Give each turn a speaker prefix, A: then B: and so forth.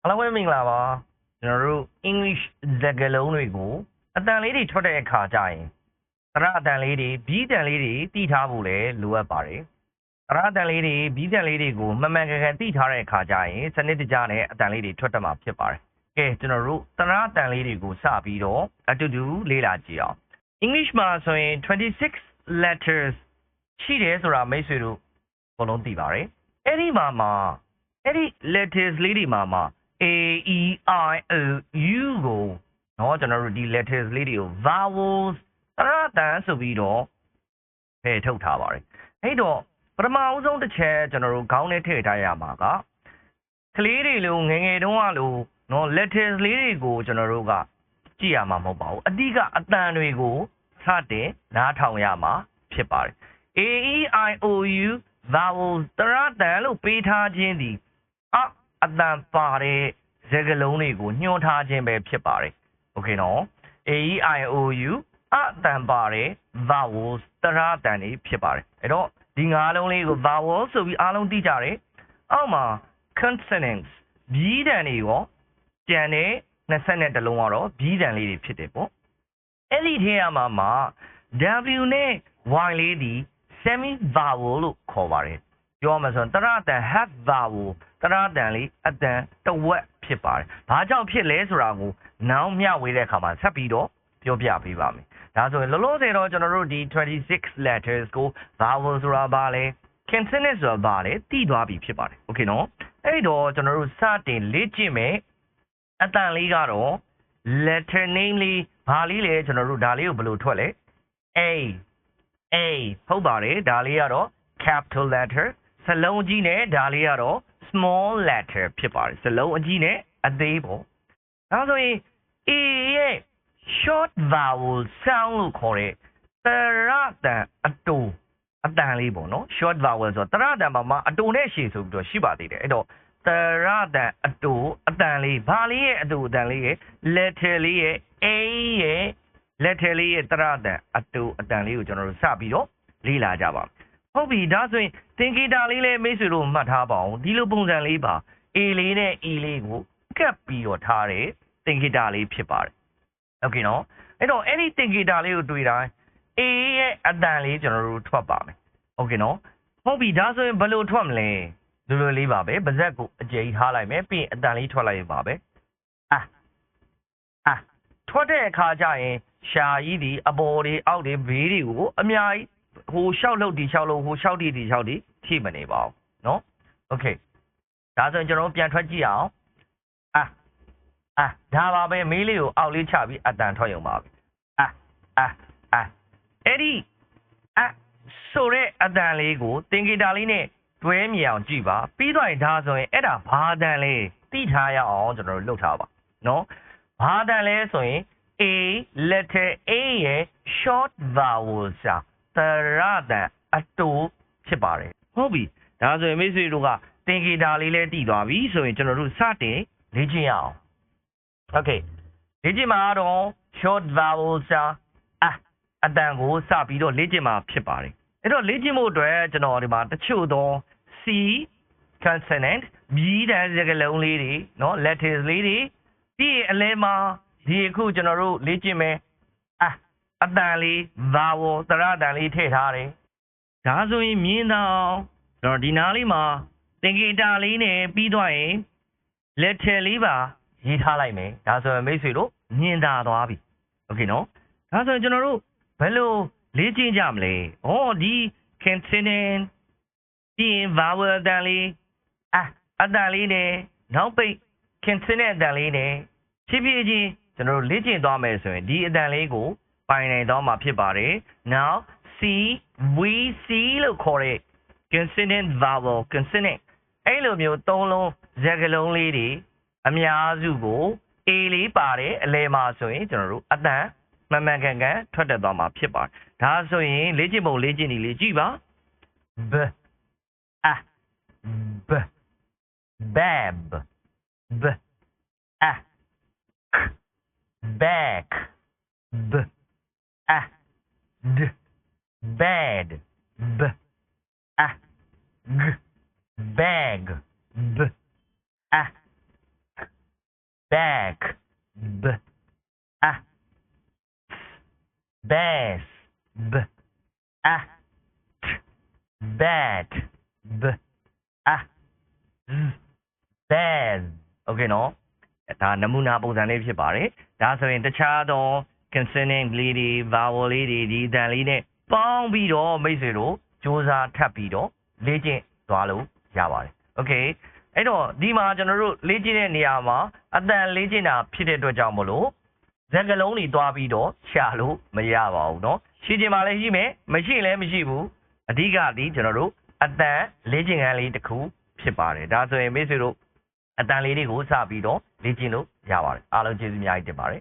A: အားလုံးပဲမင်္ဂလာပါကျွန်တော်တို့ English စကားလုံးတွေကိုအတန်လေးတွေထွက်တဲ့အခါကျရင်သရအတန်လေးတွေဘီးတန်လေးတွေတိထားဖို့လည်းလိုအပ်ပါတယ်သရအတန်လေးတွေဘီးတန်လေးတွေကိုမှန်မှန်ကန်ကန်တိထားတဲ့အခါကျရင်စနစ်တကျနဲ့အတန်လေးတွေထွက်တတ်မှာဖြစ်ပါတယ်ကဲကျွန်တော်တို့သရအတန်လေးတွေကိုစပြီးတော့အတူတူလေ့လာကြည့်အောင် English မှာဆိုရင်26 letters ရှိတယ်ဆိုတာမိတ်ဆွေတို့ဘလုံးသိပါတယ်အဲ့ဒီletters လေးတွေမှာA E I O U ကိုเนาะကျွန်တော်တို့ဒီ letters လေးတွေကို vowels သရတန်ဆိုပြီးတော့ဖယ်ထုတ်ထားပါတယ်အဲ့တော့ပထမအဆုံးတစ်ချက်ကျွန်တော်တို့ခေါင်းထဲထည့်ထားရမှာကကလေးတွေလိုငယ်ငယ်တုန်းကလိုเนาะ letters လေးတွေကိုကျွန်တော်တို့ကကြည့်ရမှာမဟုတ်ပါဘူးအဓိကအတန်တွေကိုစတင်နားထောင်ရမှာဖြစ်ပါတယ် A E I O U vowels သရတန်လို့ပေးထားခြင်းဒီအတန်ပါတဲ့စကားလုံးတွေကိုညွှန်းထားခြင်းပဲဖြစ်ပါတယ်โอเคနော် A E I O U အတန်ပါတဲ့ vowels သရတန်တွေဖြစ်ပါတယ်အဲ့တော့ဒီငါးလုံးလေးကို vowels ဆိုပြီးအားလုံးသိကြတယ်အောက်မှာ consonants ဘီးတန်တွေရောကျန်တဲ့22လုံးကတော့ဘီးတန်လေးတွေဖြစ်တယ်ပေါ့အဲ့ဒီထဲမှာ W နဲ့ Y လေးဒီ semi vowel လို့ခေါ်ပါတယ်ပြောမှဆိုရင်သရတန် half vowel သရတန်လေးအတန်တဝက်ဖြစ်ပါတယ်။ဘာကြောင့်ဖြစ်လဲဆိုတာကိုနောက်မျှဝေတဲ့အခါမှာဆက်ပြီးတော့ပြောပြပေးပါမယ်။ဒါဆိုရင်လောလောဆယ်တော့ကျွန်တော်တို့ဒီ26 letters ကို vowel ဆိုတာဘာလဲ consonant ဆိုတာဘာလဲသိသွားပြီဖြစ်ပါတယ်။ Okay နော်။အဲ့တော့ကျွန်တော်တို့စတင်လေ့ကျင့်မယ်အတန်လေးကတော့ letter name လေးဘာလေးလဲကျွန်တော်တို့ဒါလေးကိုဘယ်လိုထွက်လဲ A ဟုတ်ပါတယ်ဒါလေးကတော့ capital letter စလုံးကြီးနဲ့ဒါလေးကတော့ small letter ဖြစ်ပါတယ်စလုံးအကြီးနဲ့အသေးပေါ့ဒါဆိုရင် A ရဲ့ short vowel sound လို့ခေါ်တဲ့သရတန်အတန်လေးပေါ့နော် short vowel ဆိုတော့သရတန်မှာအတူနဲ့ရှည်ဆိုပြီးတော့ရှိပါသေးတယ်အဲ့တော့သရတန်အတန်လေးဘာလေးရဲ့အတန်လေးရဲ့ letter လေးရဲ့ A ရဲ့ letter လေးရဲ့သရတန်အတန်လေးကိုကျွန်တော်တို့စပြီးတော့လေ့လာကြပါမယ်ဟုတ်ပြီဒါဆိုရင်သင်္ကေတလေးလည်းမိတ်ဆွေတို့မှတ်ထားပါအောင်ဒီလိုပုံစံလေးပါ A လေးနဲ့ E လေးကိုကပ်ပြီးတော့ထားတဲ့သင်္ကေတလေးဖြစ်ပါတယ်โอเคနော်အဲ့တော့အဲ့ဒီသင်္ကေတလေးကိုတွေ့တိုင်း A ရဲ့အတန်လေးကျွန်တော်တို့ထွက်ပါမယ်โอเคနော်ဟုတ်ပြီဒါဆိုရင်ဘယ်လိုထွက်မလဲလွယ်လေးပါပဲပါဇက်ကိုအကျယ်ထားလိုက်မယ်ပြီးရင်အတန်လေးထွက်လိုက်ရပါပဲထွက်တဲ့အခါကျရင်ရှာကြီးဒီအပေါ်တွေအောက်တွေဘေးတွေကိုအများကြီးဟိုလျှောက်လို့ဒီလျှောက်လို့ဟိုလျှောက်ဒီလျှောက်ဒီထိမနေပါဘူးเนาะโอเคဒါဆိုရင်ကျွန်တော်ပြန်ထွက်ကြည့်အောင်ဒါပါပဲမေးလေးကိုအောက်လေးချပြီးအတန်ထွက်ရုံပါပဲအဲ့ဒီဆိုတဲ့အတန်လေးကိုသင်္ကေတလေးနဲ့တွဲမြအောင်ကြည့်ပါပြီးတော့ဒါဆိုရင်အဲ့ဒါဘာအတန်လဲသိထားရအောင်ကျွန်တော်တို့လုပ်ထားပါเนาะဘာအတန်လဲဆိုရင် A letter A ရဲ့ short vowel sound သရတန်အတူဖြစ်ပါတယ်ဟုတ်ပြီဒါဆိုရင်မိတ်ဆွေတို့ကသင်္ကေတလေးလဲတည်သွားပြီဆိုရင်ကျွန်တော်တို့စတင်လေ့ကျင့်ရအောင်โอเคလေ့ကျင့်မှာတော့ short vowel sound အတန်ကိုစပြီးတော့လေ့ကျင့်မှာဖြစ်ပါတယ်အဲ့တော့လေ့ကျင့်ဖို့အတွက်ကျွန်တော်ဒီမှာတချို့သော C consonant ဘီးတန်စကားလုံးလေးတွေเนาะ letters လေးတွေပြီးရင်အလဲမှာဒီအခုကျွန်တော်တို့လေ့ကျင့်မယ်အတန်လေး vowel သရတန်လေးထည့်ထားတယ်ဒါဆိုရင်မြင်တော့တော့ဒီနားလေးမှာသင်္ကေတလေးနဲ့ပြီးသွားရင် letter လေးပါရေးထားလိုက်မယ်ဒါဆိုရင်မိတ်ဆွေတို့မြင်သာသွားပြီโอเคနော်ဒါဆိုရင်ကျွန်တော်တို့ဘယ်လိုလေ့ကျင့်ကြမလဲဒီ consonant ပြီးရင် vowel အတန်လေးအတန်လေးနဲ့နောက်ပိတ် consonant အတန်လေးနဲ့ဖြည်းဖြည်းချင်းကျွန်တော်တို့လေ့ကျင့်သွားမယ်ဆိုရင်ဒီအတန်လေးကိုပိုင်နိုင်တော့မှာဖြစ်ပါတယ် now we see လို့ခေါ်တဲ့ consonant vowel consonant အဲ့လိုမျိုးသုံးလုံးစကားလုံးလေးတွေအများစုကို A လေးပါတယ်အလဲမှာဆိုရင်ကျွန်တော်တို့အတန်မှန်မှန်ကန်ကန်ထွက်တတ်သွားမှာဖြစ်ပါတယ်ဒါဆိုရင်လေ့ကျင့်ပုံလေ့ကျင့်နည်းလေးကြည့်ပါ bab back bad bag back b a bass b a t bat b a z baz โอเคနော်ဒါနမူနာပုံစံလေးဖြစ်ပါတယ်ဒါဆိုရင်တခြားသော consonant လေးတွေ vowel လေးတွေဒီအတန်လေးနဲ့ပေါင်းပြီးတော့မိတ်ဆွေတို့စူးစမ်းထပ်ပြီးတော့လေ့ကျင့်သွားလို့ရပါတယ်โอเคအဲ့တော့ဒီမှာကျွန်တော်တို့လေ့ကျင့်တဲ့နေရာမှာအတန်လေ့ကျင့်တာဖြစ်တဲ့အတွက်ကြောင့်မလို့စကားလုံးတွေတွားပြီးတော့ရှာလို့မရပါဘူးเนาะရှိချင်ပါလဲရှိမယ်မရှိလည်းမရှိဘူးအဓိကဒီကျွန်တော်တို့အတန်လေ့ကျင့်ခန်းလေးတစ်ခုဖြစ်ပါတယ်ဒါဆိုရင်မိတ်ဆွေတို့အတန်လေးတွေကိုစပြီးတော့လေ့ကျင့်လို့ရပါတယ်အားလုံးကျေးဇူးအများကြီးတင်ပါတယ်